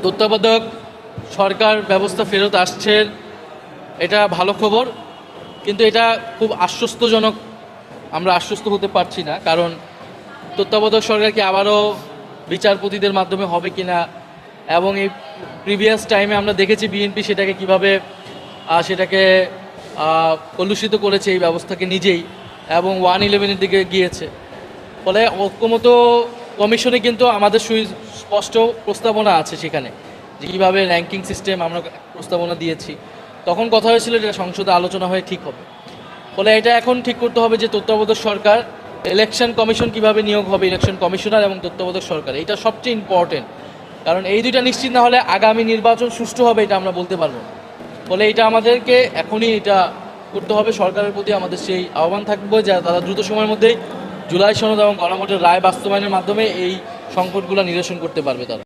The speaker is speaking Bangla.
তত্ত্বাবধায়ক সরকার ব্যবস্থা ফেরত আসছে, এটা ভালো খবর, কিন্তু এটা খুব আশ্বস্তজনক। আমরা আশ্বস্ত হতে পারছি না, কারণ তত্ত্বাবধায়ক সরকার কি আবারও বিচারপতিদের মাধ্যমে হবে কিনা, এবং এই প্রিভিয়াস টাইমে আমরা দেখেছি বিএনপি সেটাকে কিভাবে সেটাকে কলুষিত করেছে এই ব্যবস্থাকে নিজেই, এবং 111-এর দিকে গিয়েছে। ফলে ঐক্যমত কমিশনে কিন্তু আমাদের স্পষ্ট প্রস্তাবনা আছে সেখানে, যে কীভাবে র্যাঙ্কিং সিস্টেম আমরা প্রস্তাবনা দিয়েছি। তখন কথা হয়েছিল যে সংসদে আলোচনা হয়ে ঠিক হবে। ফলে এটা এখন ঠিক করতে হবে যে তত্ত্বাবধায়ক সরকার, ইলেকশন কমিশন কিভাবে নিয়োগ হবে, ইলেকশন কমিশনার এবং তত্ত্বাবধায়ক সরকার, এটা সবচেয়ে ইম্পর্টেন্ট। কারণ এই দুইটা নিশ্চিত না হলে আগামী নির্বাচন সুষ্ঠু হবে এটা আমরা বলতে পারবো না। ফলে এটা আমাদেরকে এখনই এটা করতে হবে। সরকারের প্রতি আমাদের সেই আহ্বান থাকবে যে তারা দ্রুত সময়ের মধ্যেই জুলাই সনদ এবং গণভোটের রায় বাস্তবায়নের মাধ্যমে এই সংকটগুলো নিরসন করতে পারবে তারা।